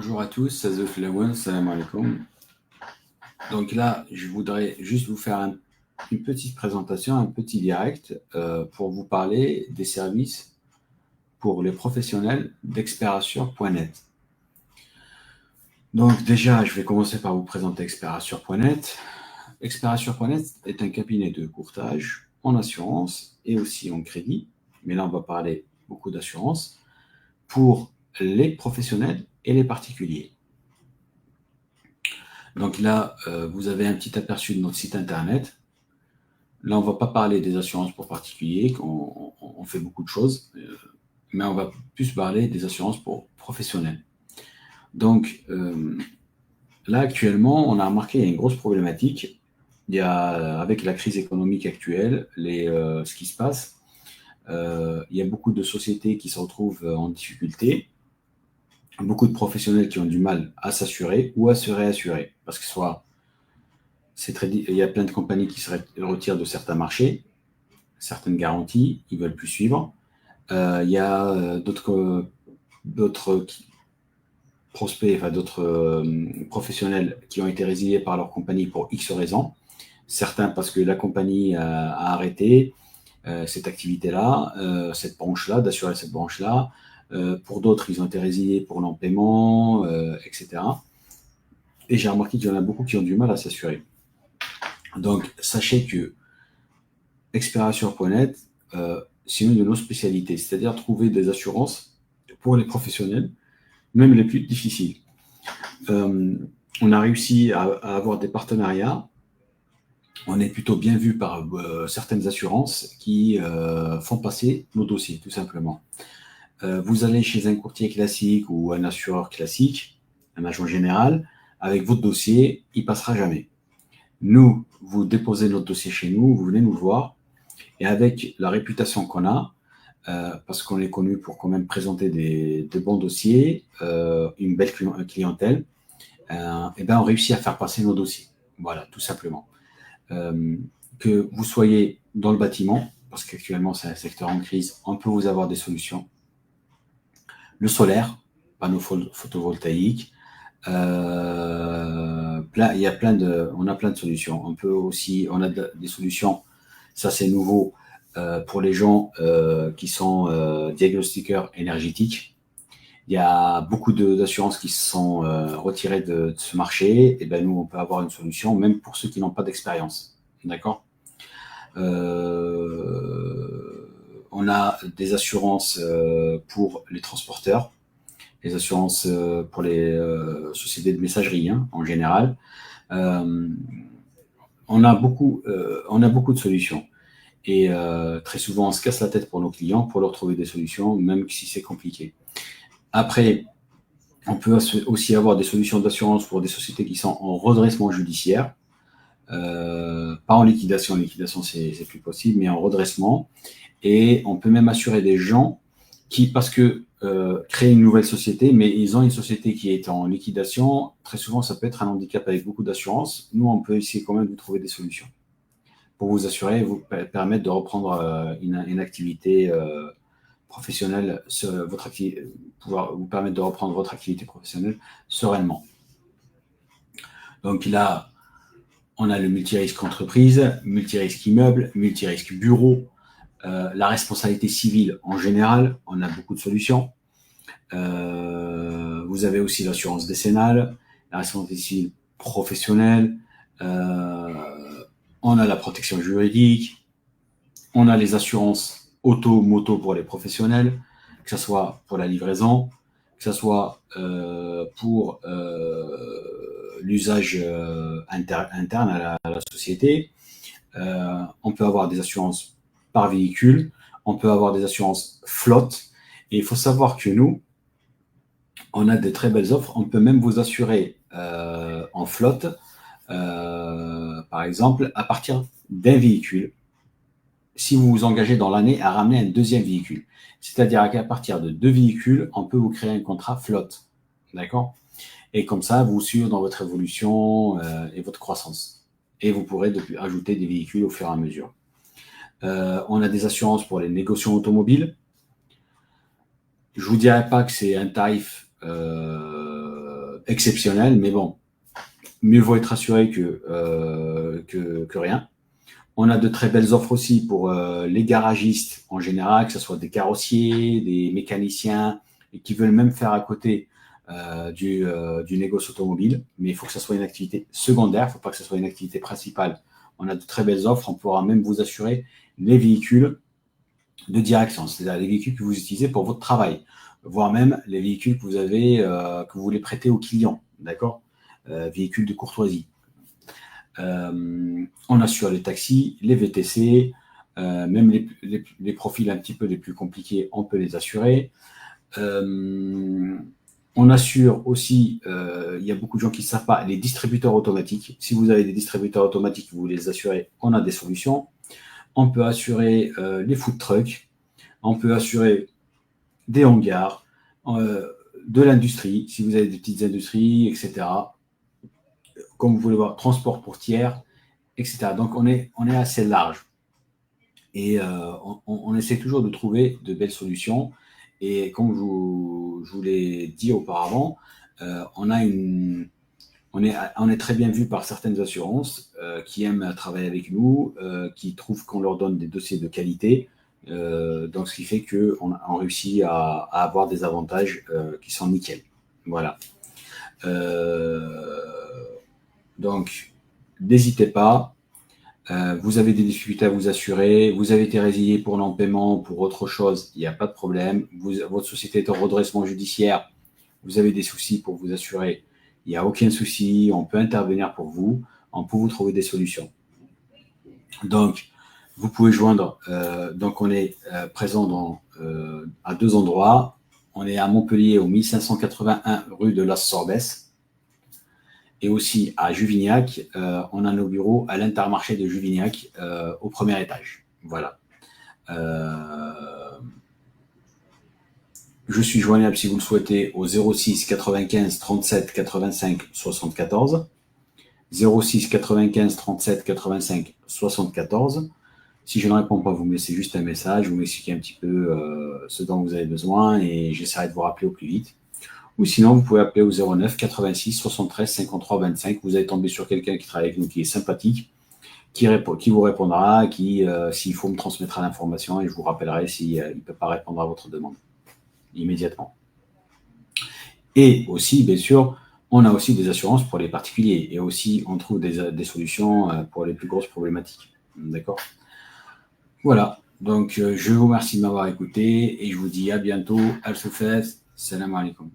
Bonjour à tous, c'est The Flawan, salam alaikum. Donc là, je voudrais juste vous faire une petite présentation, un petit direct pour vous parler des services pour les professionnels d'Experassure.net. Donc déjà, je vais commencer par vous présenter Experassure.net. Experassure.net est un cabinet de courtage en assurance et aussi en crédit, mais là on va parler beaucoup d'assurance, pour les professionnels et les particuliers. Donc là, vous avez un petit aperçu de notre site internet. Là, on ne va pas parler des assurances pour particuliers, on fait beaucoup de choses, mais on va plus parler des assurances pour professionnels. Donc là, actuellement, on a remarqué qu'il y a une grosse problématique. Il y a, avec la crise économique actuelle, ce qui se passe, il y a beaucoup de sociétés qui se retrouvent en difficulté, beaucoup de professionnels qui ont du mal à s'assurer ou à se réassurer, parce que il y a plein de compagnies qui se retirent de certains marchés, certaines garanties, ils ne veulent plus suivre. Il y a d'autres prospects, enfin d'autres professionnels qui ont été résiliés par leur compagnie pour X raisons. Certains parce que la compagnie a arrêté cette activité-là, cette branche-là, d'assurer cette branche-là. Pour d'autres, ils ont été résiliés pour non-paiement, etc. Et j'ai remarqué qu'il y en a beaucoup qui ont du mal à s'assurer. Donc, sachez que Experassure.net, c'est une de nos spécialités, c'est-à-dire trouver des assurances pour les professionnels, même les plus difficiles. On a réussi à avoir des partenariats. On est plutôt bien vu par certaines assurances qui font passer nos dossiers, tout simplement. Vous allez chez un courtier classique ou un assureur classique, un agent général, avec votre dossier, il ne passera jamais. Nous, vous déposez notre dossier chez nous, vous venez nous voir, et avec la réputation qu'on a, parce qu'on est connu pour quand même présenter de bons dossiers, une belle clientèle, et ben on réussit à faire passer nos dossiers. Voilà, tout simplement. Que vous soyez dans le bâtiment, parce qu'actuellement c'est un secteur en crise, on peut vous avoir des solutions. Le solaire, panneaux photovoltaïques, on a plein de solutions. On peut aussi, on a des solutions, ça c'est nouveau, pour les gens qui sont diagnostiqueurs énergétiques. Il y a beaucoup d'assurances qui se sont retirées de ce marché. Et ben nous, on peut avoir une solution, même pour ceux qui n'ont pas d'expérience. D'accord. On a des assurances pour les transporteurs, les assurances pour les sociétés de messagerie en général. On a beaucoup de solutions. Et très souvent, on se casse la tête pour nos clients pour leur trouver des solutions, même si c'est compliqué. Après, on peut aussi avoir des solutions d'assurance pour des sociétés qui sont en redressement judiciaire. Pas en liquidation, c'est plus possible, mais en redressement. Et on peut même assurer des gens qui, parce que créent une nouvelle société, mais ils ont une société qui est en liquidation. Très souvent, ça peut être un handicap avec beaucoup d'assurance. Nous, on peut essayer quand même de trouver des solutions pour vous assurer et vous permettre de reprendre une activité professionnelle, pouvoir vous permettre de reprendre votre activité professionnelle sereinement. Donc là, on a le multirisque entreprise, multirisque immeuble, multirisque bureau, la responsabilité civile en général, on a beaucoup de solutions. Vous avez aussi l'assurance décennale, la responsabilité civile professionnelle, on a la protection juridique, on a les assurances auto, moto pour les professionnels, que ce soit pour la livraison, que ce soit pour l'usage interne à la société. On peut avoir des assurances par véhicule, on peut avoir des assurances flotte. Et il faut savoir que nous, on a de très belles offres. On peut même vous assurer en flotte, par exemple, à partir d'un véhicule, si vous vous engagez dans l'année à ramener un deuxième véhicule. C'est-à-dire qu'à partir de 2 véhicules, on peut vous créer un contrat flotte. D'accord. Et comme ça, vous suivez dans votre évolution et votre croissance. Et vous pourrez ajouter des véhicules au fur et à mesure. On a des assurances pour les négociants automobiles. Je ne vous dirais pas que c'est un tarif exceptionnel, mais bon, mieux vaut être assuré que rien. On a de très belles offres aussi pour les garagistes en général, que ce soit des carrossiers, des mécaniciens, et qui veulent même faire à côté du négoce automobile. Mais il faut que ce soit une activité secondaire, il ne faut pas que ce soit une activité principale. On a de très belles offres, on pourra même vous assurer les véhicules de direction, c'est-à-dire les véhicules que vous utilisez pour votre travail, voire même les véhicules que vous avez, que vous voulez prêter aux clients, d'accord, véhicules de courtoisie. On assure les taxis, les VTC, même les profils un petit peu les plus compliqués, on peut les assurer. On assure aussi, il y a beaucoup de gens qui ne savent pas, les distributeurs automatiques. Si vous avez des distributeurs automatiques, vous les assurez, on a des solutions. On peut assurer les food trucks, on peut assurer des hangars, de l'industrie, si vous avez des petites industries, etc. Comme vous voulez voir, transport pour tiers, etc. Donc, on est assez large. Et on essaie toujours de trouver de belles solutions. Et comme je vous l'ai dit auparavant, on est très bien vu par certaines assurances qui aiment travailler avec nous, qui trouvent qu'on leur donne des dossiers de qualité. Donc, ce qui fait qu'on réussit à avoir des avantages qui sont nickel. Voilà. Donc, n'hésitez pas. Vous avez des difficultés à vous assurer, vous avez été résilié pour non-paiement, pour autre chose, il n'y a pas de problème. Votre société est en redressement judiciaire, vous avez des soucis pour vous assurer, il n'y a aucun souci, on peut intervenir pour vous, on peut vous trouver des solutions. Donc, vous pouvez joindre, donc on est présent à 2 endroits. On est à Montpellier au 1581 rue de Las Sorbès. Et aussi à Juvignac, on a nos bureaux à l'Intermarché de Juvignac au premier étage. Voilà. Je suis joignable si vous le souhaitez au 06 95 37 85 74. 06 95 37 85 74. Si je ne réponds pas, vous me laissez juste un message, vous m'expliquez un petit peu ce dont vous avez besoin et j'essaierai de vous rappeler au plus vite. Ou sinon, vous pouvez appeler au 09 86 73 53 25. Vous allez tomber sur quelqu'un qui travaille avec nous, qui est sympathique, qui vous répondra, s'il faut me transmettra l'information et je vous rappellerai s'il ne peut pas répondre à votre demande immédiatement. Et aussi, bien sûr, on a aussi des assurances pour les particuliers et aussi on trouve des solutions pour les plus grosses problématiques. D'accord ? Voilà. Donc, je vous remercie de m'avoir écouté et je vous dis à bientôt. Al-Soufès. Salam alaikum.